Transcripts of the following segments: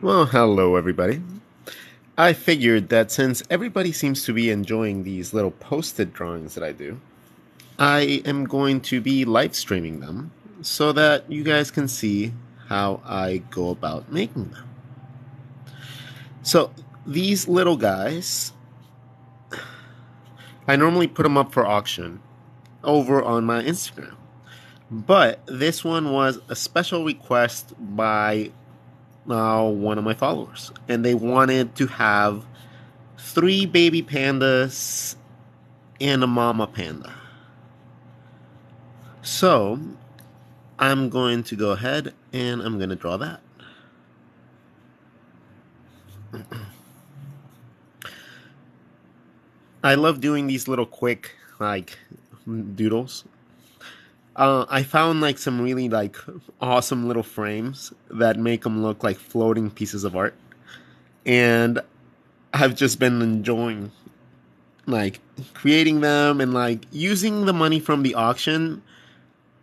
Well, hello everybody. I figured that since everybody seems to be enjoying these little post-it drawings that I do, I am going to be live streaming them so that you guys can see how I go about making them. So, these little guys, I normally put them up for auction over on my Instagram. But this one was a special request by one of my followers, and they wanted to have three baby pandas and a mama panda. So I'm going to go ahead and I'm going to draw that. I love doing these little quick doodles. I found some really awesome little frames that make them look like floating pieces of art, and I've just been enjoying creating them and using the money from the auction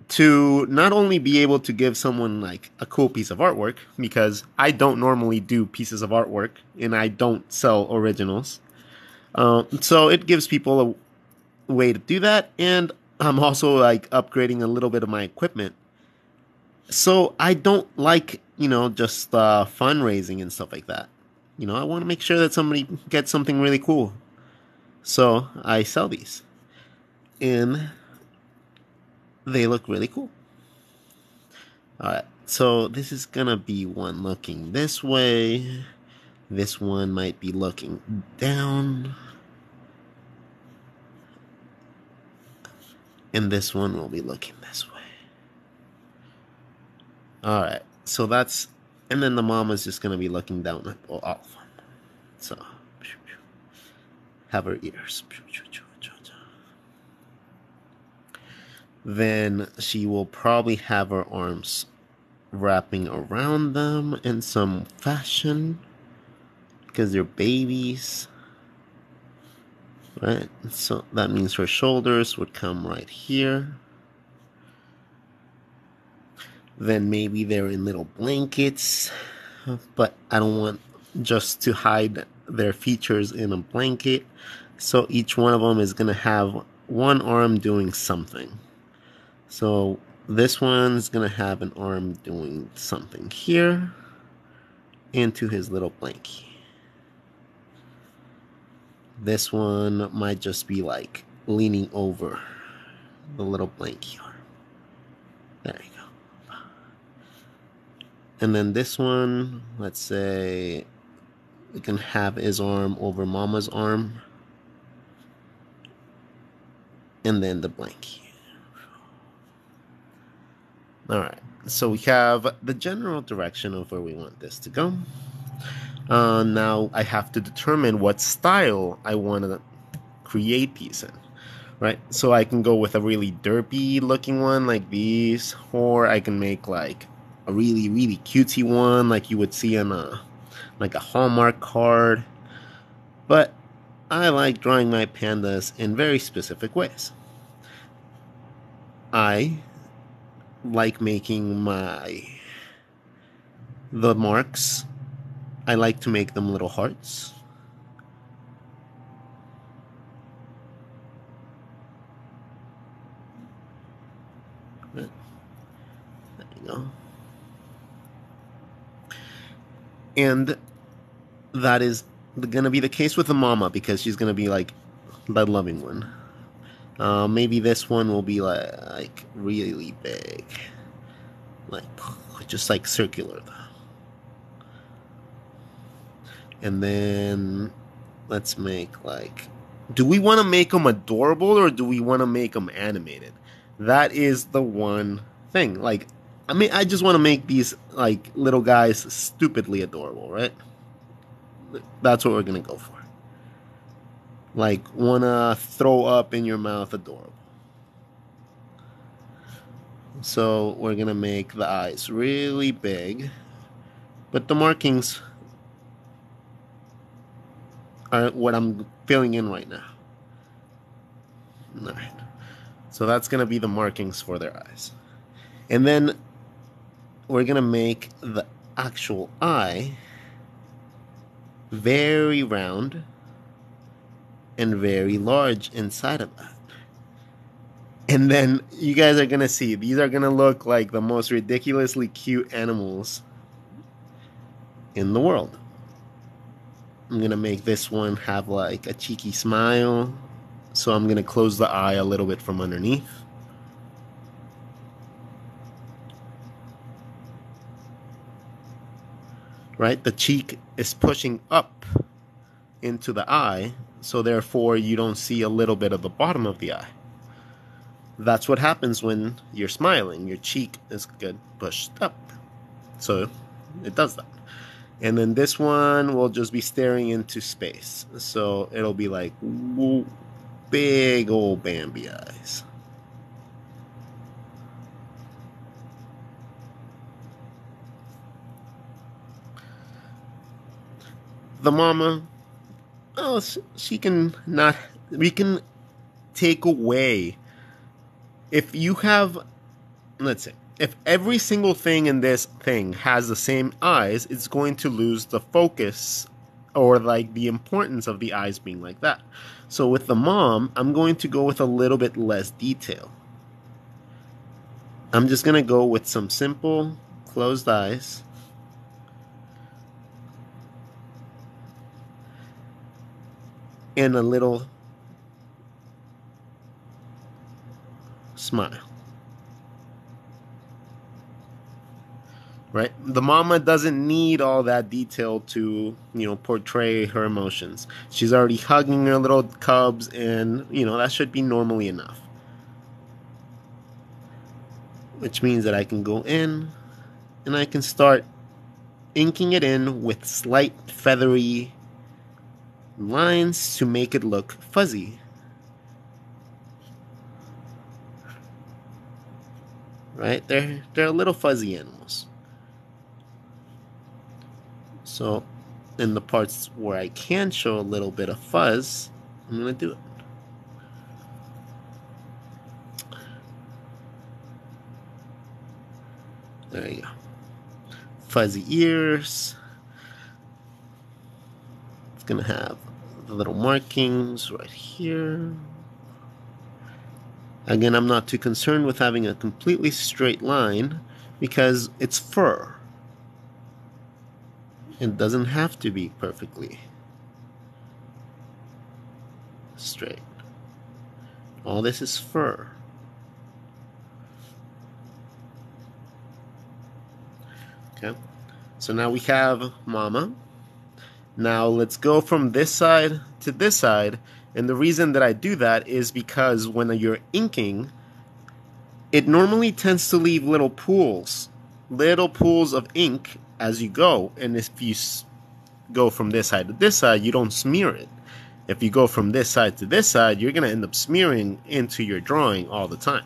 to not only be able to give someone a cool piece of artwork, because I don't normally do pieces of artwork and I don't sell originals. So it gives people a way to do that, and I'm also upgrading a little bit of my equipment. So I don't just fundraising and stuff like that. I want to make sure that somebody gets something really cool. So I sell these. And they look really cool. Alright, so this is gonna be one looking this way. This one might be looking down. And this one will be looking this way. Alright, so that's... And then the mama's just gonna be looking down at all of them. So... have her ears. Then she will probably have her arms wrapping around them in some fashion, because they're babies, right? So that means her shoulders would come right here. Then maybe they're in little blankets, but I don't want just to hide their features in a blanket. So each one of them is going to have one arm doing something. So this one's going to have an arm doing something here into his little blankie. This one might just be leaning over the little blankie arm. There you go. And then this one, let's say we can have his arm over mama's arm. And then the blankie. Alright, so we have the general direction of where we want this to go. Now I have to determine what style I want to create these in, right? So I can go with a really derpy looking one like these, or I can make a really, really cutesy one like you would see on a Hallmark card. But I like drawing my pandas in very specific ways. I like making the marks. I like to make them little hearts. There you go. And that is gonna be the case with the mama, because she's gonna be the loving one. Maybe this one will be really big, just circular though. And then let's make do we want to make them adorable or do we want to make them animated? That is the one thing. I mean, I just want to make these little guys stupidly adorable, right? That's what we're gonna go for. Wanna throw up in your mouth adorable. So we're gonna make the eyes really big, but the markings are what I'm filling in right now. Alright. So that's gonna be the markings for their eyes. And then we're gonna make the actual eye very round, and very large inside of that. And then you guys are gonna see, these are gonna look like the most ridiculously cute animals in the world. I'm gonna make this one have like a cheeky smile. So I'm gonna close the eye a little bit from underneath. Right? The cheek is pushing up into the eye, so therefore you don't see a little bit of the bottom of the eye. That's what happens when you're smiling. Your cheek is good pushed up. So it does that. And then this one will just be staring into space. So it'll be like big old Bambi eyes. The mama, oh, she can not, we can take away. If you have, let's say, if every single thing in this thing has the same eyes, it's going to lose the focus or like the importance of the eyes being like that. So with the mom, I'm going to go with a little bit less detail. I'm just going to go with some simple closed eyes. And a little smile. Right? The mama doesn't need all that detail to, portray her emotions. She's already hugging her little cubs, and, that should be normally enough. Which means that I can go in and I can start inking it in with slight feathery lines to make it look fuzzy. Right? They're a little fuzzy animals. So in the parts where I can show a little bit of fuzz, I'm going to do it. There you go. Fuzzy ears. It's going to have the little markings right here. Again, I'm not too concerned with having a completely straight line because it's fur. It doesn't have to be perfectly straight. All this is fur. Okay, so now we have mama. Now let's go from this side to this side. And the reason that I do that is because when you're inking, it normally tends to leave little pools of ink as you go. And if you go from this side to this side, you don't smear it. If you go from this side to this side, you're going to end up smearing into your drawing all the time.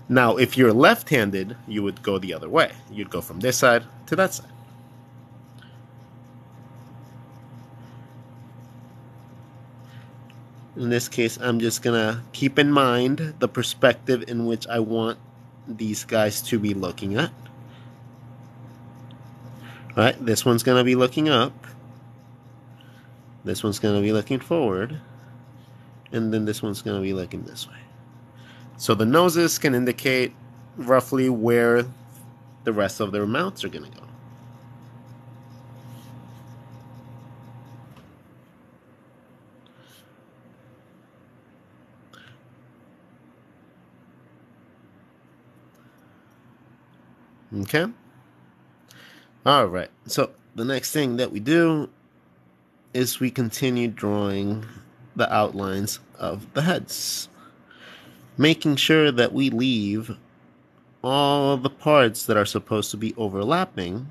Now, if you're left-handed, you would go the other way. You'd go from this side to that side. In this case, I'm just going to keep in mind the perspective in which I want these guys to be looking at. All right, this one's going to be looking up. This one's going to be looking forward. And then this one's going to be looking this way. So the noses can indicate roughly where the rest of their mouths are going to go. Okay? All right. So the next thing that we do is we continue drawing the outlines of the heads, making sure that we leave all the parts that are supposed to be overlapping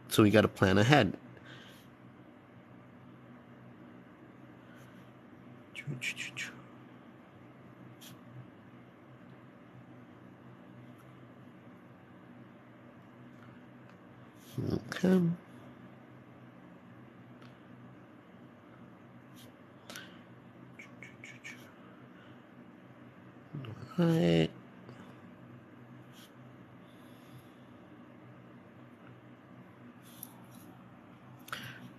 so we got to plan ahead. Okay. All right.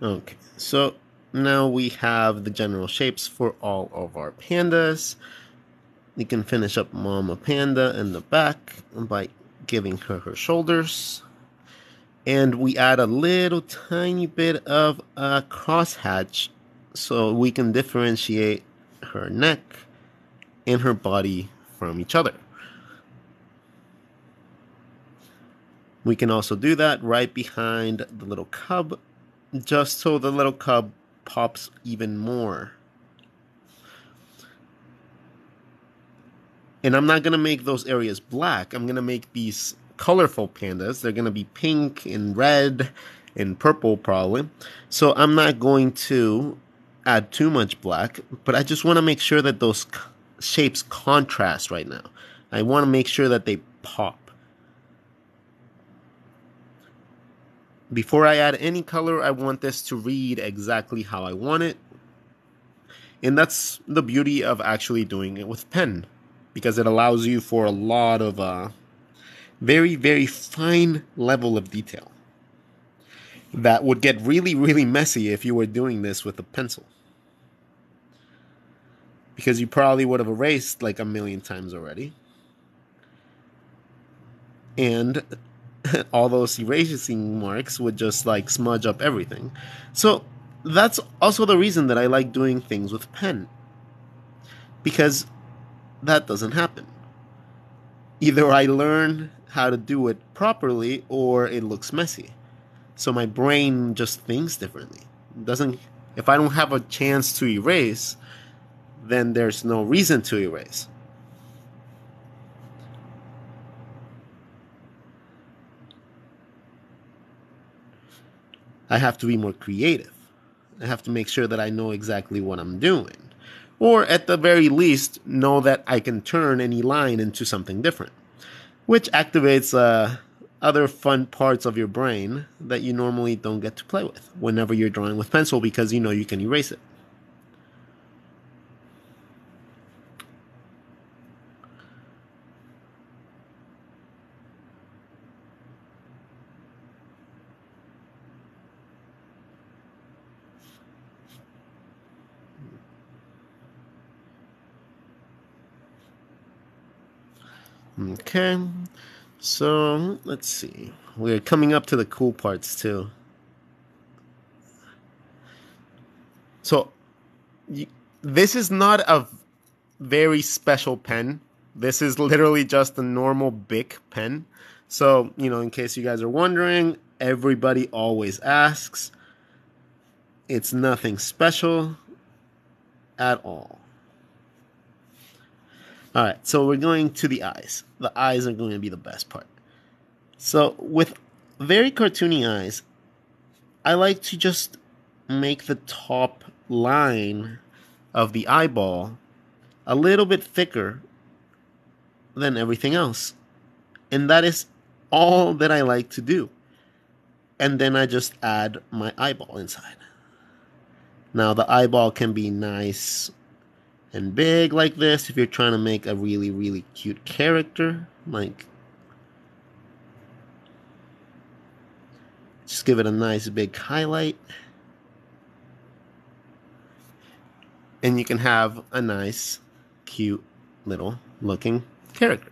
Okay, so now we have the general shapes for all of our pandas. We can finish up Mama Panda in the back by giving her her shoulders. And we add a little tiny bit of a crosshatch so we can differentiate her neck and her body from each other. We can also do that right behind the little cub, just so the little cub pops even more. And I'm not going to make those areas black. I'm going to make these colorful pandas. They're going to be pink and red and purple probably. So I'm not going to add too much black, but I just want to make sure that those shapes contrast right now. I want to make sure that they pop. Before I add any color, I want this to read exactly how I want it. And that's the beauty of actually doing it with pen, because it allows you for a lot of very, very fine level of detail that would get really, really messy if you were doing this with a pencil. Because you probably would have erased like a million times already. And all those erasing marks would just like smudge up everything. So that's also the reason that I like doing things with pen. Because that doesn't happen. Either I learn how to do it properly or it looks messy. So my brain just thinks differently. It doesn't if I don't have a chance to erase, then there's no reason to erase. I have to be more creative. I have to make sure that I know exactly what I'm doing. Or at the very least, know that I can turn any line into something different. Which activates other fun parts of your brain that you normally don't get to play with whenever you're drawing with pencil, because you know you can erase it. Okay, so let's see. We're coming up to the cool parts too. So this is not a very special pen. This is literally just a normal Bic pen. So, in case you guys are wondering, everybody always asks. It's nothing special at all. All right, so we're going to the eyes. The eyes are going to be the best part. So, with very cartoony eyes, I like to just make the top line of the eyeball a little bit thicker than everything else. And that is all that I like to do. And then I just add my eyeball inside. Now the eyeball can be nice and big like this if you're trying to make a really, really cute character. Like, just give it a nice big highlight. And you can have a nice, cute, little looking character.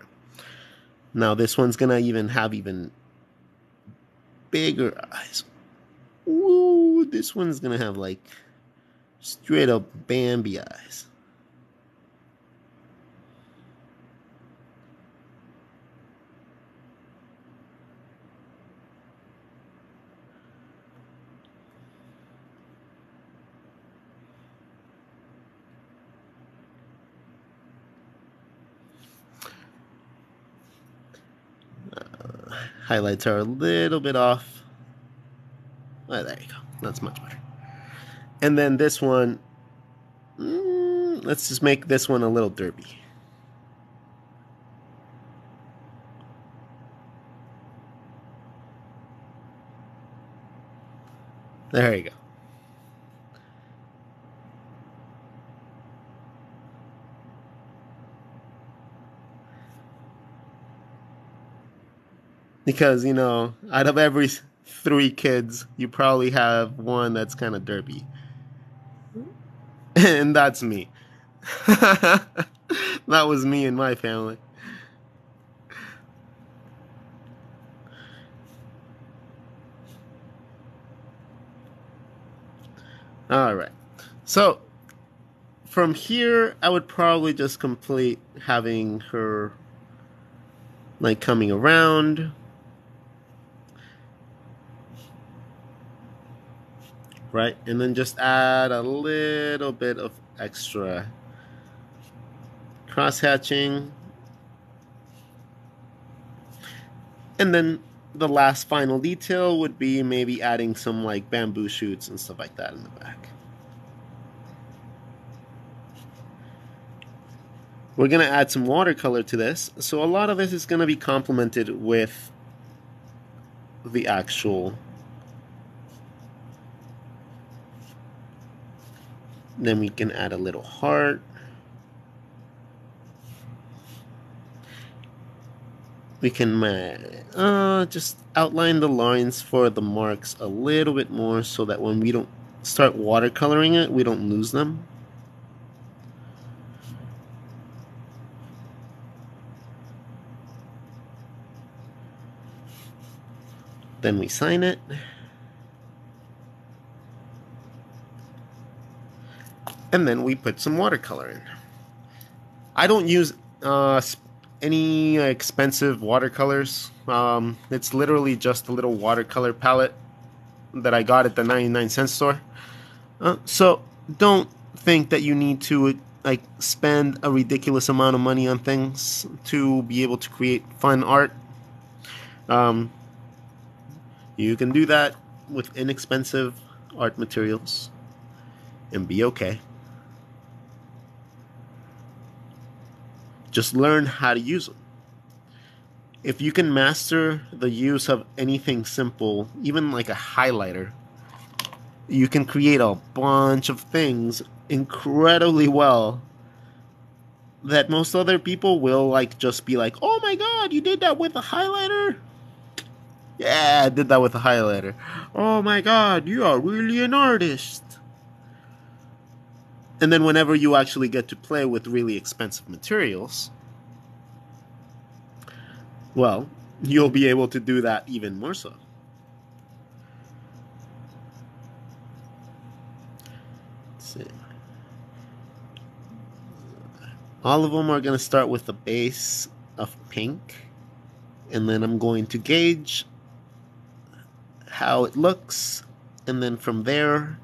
Now this one's gonna have even bigger eyes. Ooh, this one's gonna have like straight up Bambi eyes. Highlights are a little bit off. Oh, there you go. That's much better. And then this one, let's just make this one a little derpy. There you go. Because, out of three kids, you probably have one that's kind of derpy. And that's me. That was me and my family. All right. So from here, I would probably just complete having her like coming around. Right? And then just add a little bit of extra cross hatching. And then the last final detail would be maybe adding some like bamboo shoots and stuff like that in the back. We're going to add some watercolor to this. So a lot of this is going to be complemented with the actual. Then we can add a little heart. We can just outline the lines for the marks a little bit more so that when we don't start watercoloring it, we don't lose them. Then we sign it. And then we put some watercolor in. I don't use any expensive watercolors. It's literally just a little watercolor palette that I got at the 99-cent store. So don't think that you need to like spend a ridiculous amount of money on things to be able to create fun art. You can do that with inexpensive art materials and be okay. Just learn how to use them. If you can master the use of anything simple, even like a highlighter, you can create a bunch of things incredibly well that most other people will like just be like, oh my god, you did that with a highlighter? Yeah, I did that with a highlighter. Oh my god, you are really an artist. And then whenever you actually get to play with really expensive materials, well, you'll be able to do that even more so. Let's see. All of them are going to start with a base of pink, and then I'm going to gauge how it looks, and then from there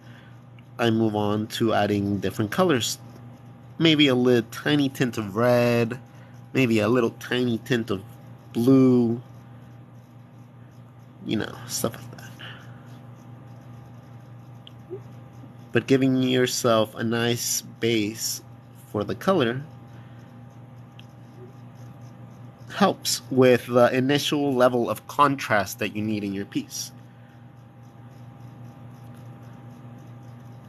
I move on to adding different colors. Maybe a little tiny tint of red, maybe a little tiny tint of blue, you know, stuff like that. But giving yourself a nice base for the color helps with the initial level of contrast that you need in your piece.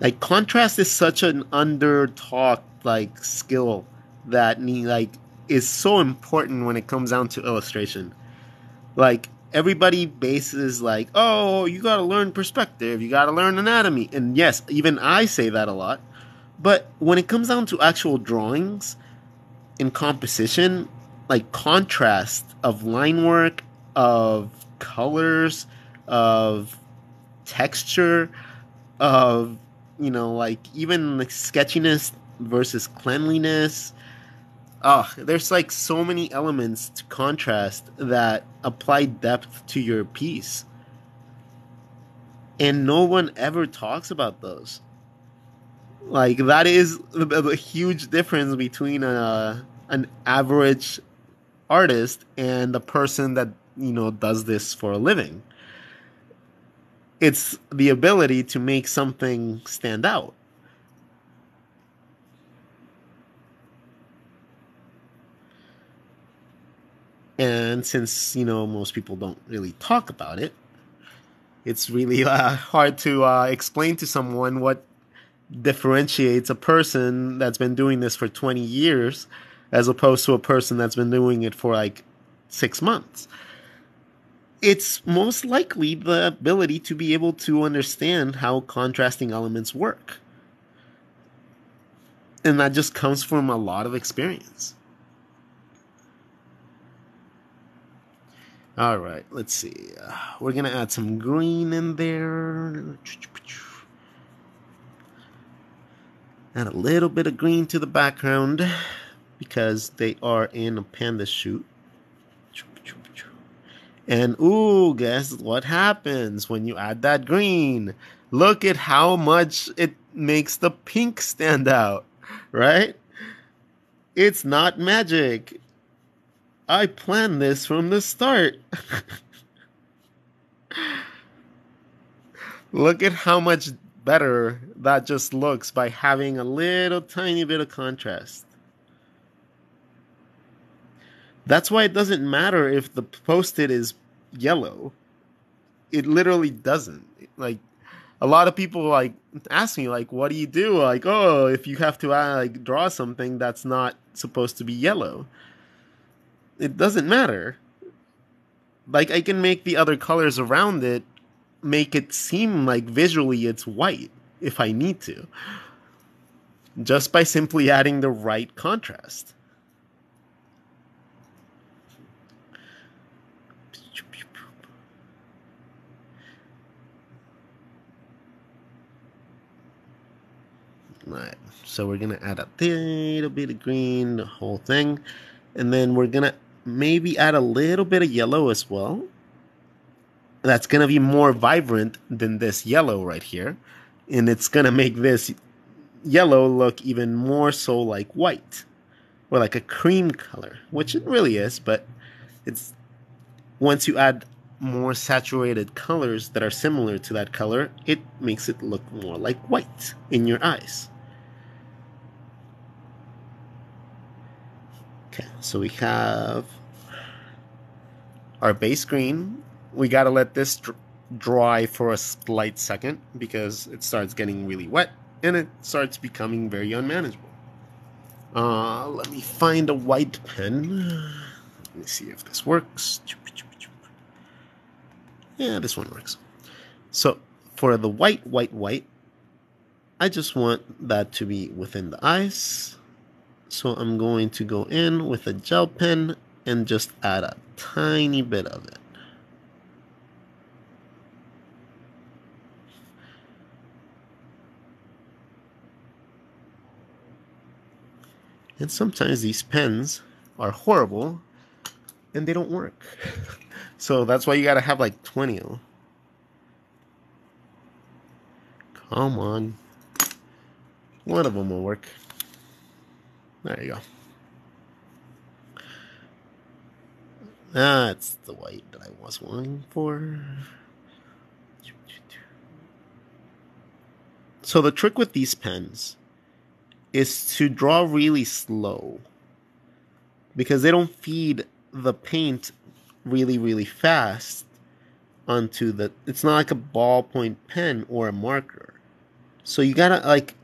Like contrast is such an under-talked like skill that is so important when it comes down to illustration. Like everybody bases like, oh, you gotta learn perspective, you gotta learn anatomy, and yes, even I say that a lot. But when it comes down to actual drawings in composition, like contrast of line work, of colors, of texture, of like even like sketchiness versus cleanliness. There's like so many elements to contrast that apply depth to your piece. And no one ever talks about those. Like that is the huge difference between an average artist and the person that does this for a living. It's the ability to make something stand out. And since most people don't really talk about it, it's really hard to explain to someone what differentiates a person that's been doing this for 20 years as opposed to a person that's been doing it for like 6 months. It's most likely the ability to be able to understand how contrasting elements work. And that just comes from a lot of experience. All right, let's see. We're going to add some green in there. Add a little bit of green to the background because they are in a panda shoot. And ooh, guess what happens when you add that green? Look at how much it makes the pink stand out, right? It's not magic. I planned this from the start. Look at how much better that just looks by having a little tiny bit of contrast. That's why it doesn't matter if the post-it is yellow. It literally doesn't. Like, a lot of people like ask me like, what do you do? Like, oh, if you have to like draw something that's not supposed to be yellow. It doesn't matter. Like, I can make the other colors around it make it seem like visually it's white if I need to. Just by simply adding the right contrast. Alright, so we're gonna add a little bit of green, the whole thing, and then we're gonna maybe add a little bit of yellow as well. That's gonna be more vibrant than this yellow right here, and it's gonna make this yellow look even more so like white, or like a cream color, which it really is, but it's once you add more saturated colors that are similar to that color, it makes it look more like white in your eyes. Okay, so we have our base green. We gotta let this dry for a slight second because it starts getting really wet and it starts becoming very unmanageable. Let me find a white pen. Let me see if this works. Yeah, this one works. So for the white, I just want that to be within the eyes. So I'm going to go in with a gel pen and just add a tiny bit of it. And sometimes these pens are horrible and they don't work. So that's why you gotta have like 20 of them. Come on. One of them will work. There you go. That's the white that I was wanting for. So the trick with these pens is to draw really slow, because they don't feed the paint really fast onto the, it's not like a ballpoint pen or a marker. So you gotta like,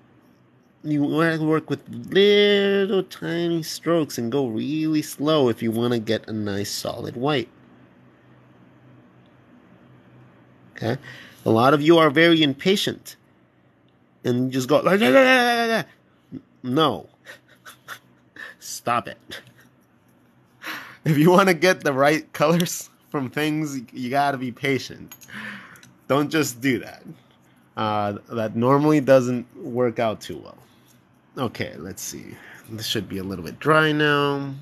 you want to work with little tiny strokes and go really slow if you want to get a nice solid white. Okay? A lot of you are very impatient and you just go, no. Stop it. If you want to get the right colors from things, you gotta be patient. Don't just do that. That normally doesn't work out too well. Okay, let's see. This should be a little bit dry now.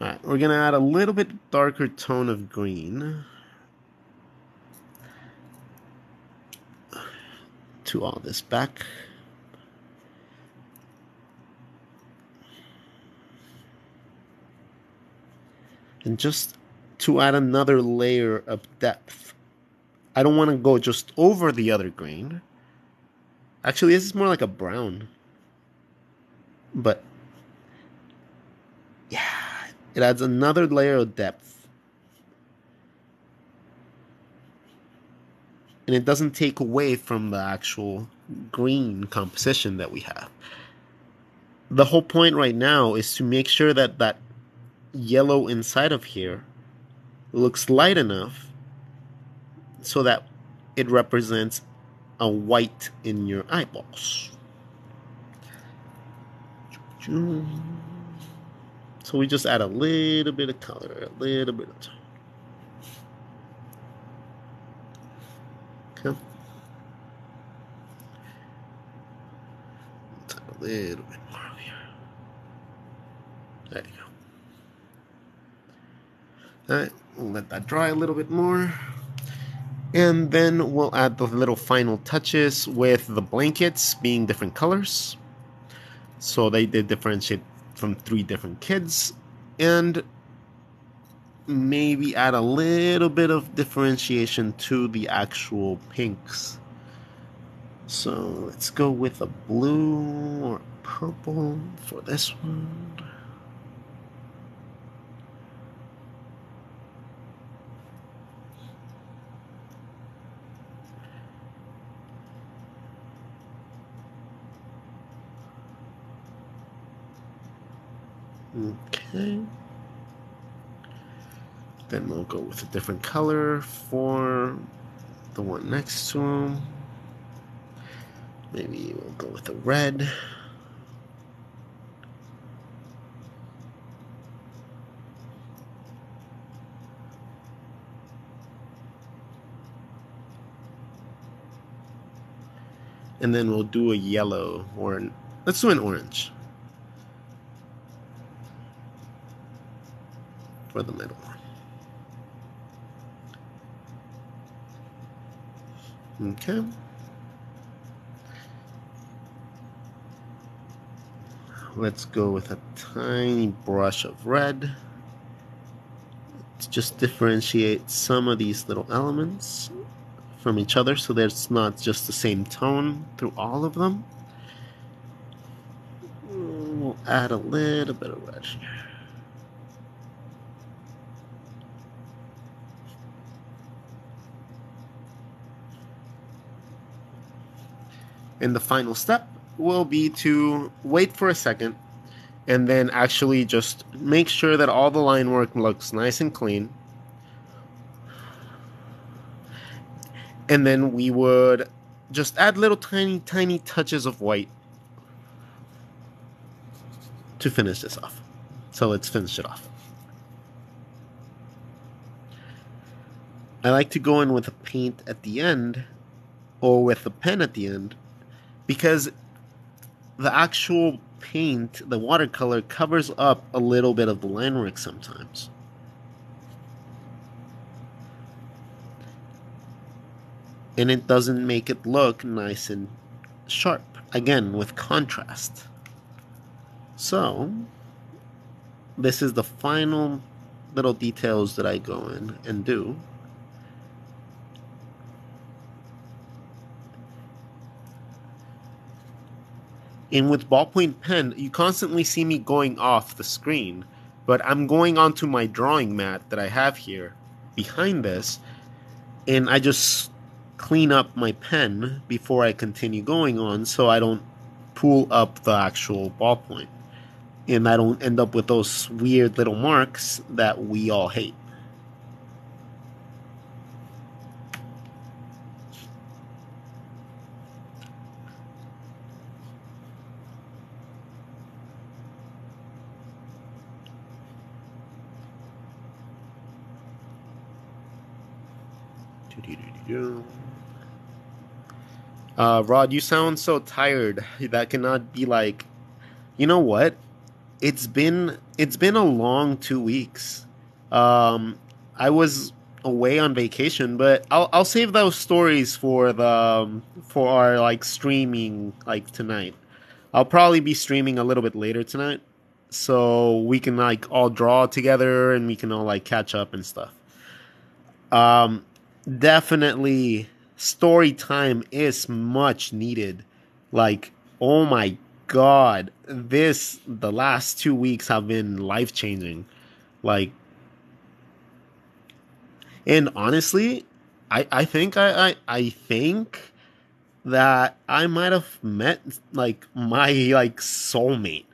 Alright, we're gonna add a little bit darker tone of green to all this back. And just to add another layer of depth. I don't want to go just over the other green. Actually, this is more like a brown. But yeah, it adds another layer of depth. And it doesn't take away from the actual green composition that we have. The whole point right now is to make sure that that yellow inside of here looks light enough so that it represents a white in your eyeballs. So we just add a little bit of color, a little bit of tone. Okay. Let's add a little bit more here. There you go. All right, we'll let that dry a little bit more. And then we'll add the little final touches with the blankets being different colors. So they did differentiate from 3 different kids. And maybe add a little bit of differentiation to the actual pinks. So let's go with a blue or purple for this one. Okay. Then we'll go with a different color for the one next to him. Maybe we'll go with a red. And then we'll do a yellow, or let's do an orange for the middle one. Okay. Let's go with a tiny brush of red to just differentiate some of these little elements from each other so that it's not just the same tone through all of them. We'll add a little bit of red here. And the final step will be to wait for a second and then actually just make sure that all the line work looks nice and clean. And then we would just add little tiny touches of white to finish this off. So let's finish it off. I like to go in with a paint at the end or with a pen at the end because the actual paint, the watercolor, covers up a little bit of the line work sometimes. And it doesn't make it look nice and sharp. Again, with contrast. So, this is the final little details that I go in and do. And with ballpoint pen, you constantly see me going off the screen, but I'm going onto my drawing mat that I have here behind this, and I just clean up my pen before I continue going on so I don't pull up the actual ballpoint and I don't end up with those weird little marks that we all hate. Rod, you sound so tired. That cannot be like, you know what? It's been a long 2 weeks. I was away on vacation, but I'll save those stories for for our like streaming like tonight. I'll probably be streaming a little bit later tonight, so we can like all draw together and we can all like catch up and stuff. Um, Definitely story time is much needed. Like, oh my god, the last 2 weeks have been life changing. Like, and honestly, I think that I might have met like my like soulmate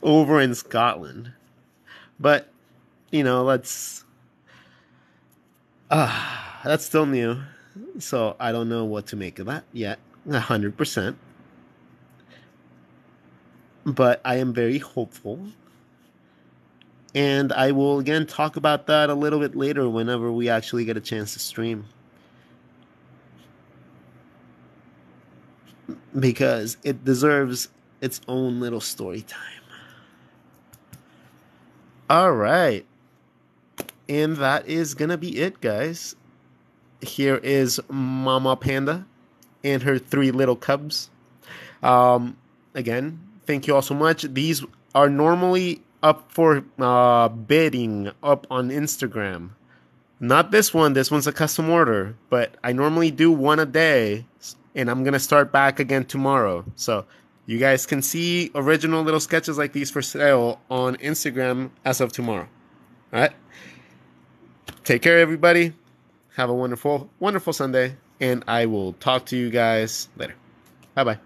over in Scotland. But let's that's still new. So I don't know what to make of that yet. 100%. But I am very hopeful. And I will again talk about that a little bit later whenever we actually get a chance to stream. Because it deserves its own little story time. All right. And that is going to be it, guys. Here is Mama Panda and her 3 little cubs. Again, thank you all so much. These are normally up for bidding up on Instagram. Not this one. This one's a custom order. But I normally do one a day. And I'm going to start back again tomorrow. So you guys can see original little sketches like these for sale on Instagram as of tomorrow. All right. Take care, everybody. Have a wonderful, wonderful Sunday. And I will talk to you guys later. Bye-bye.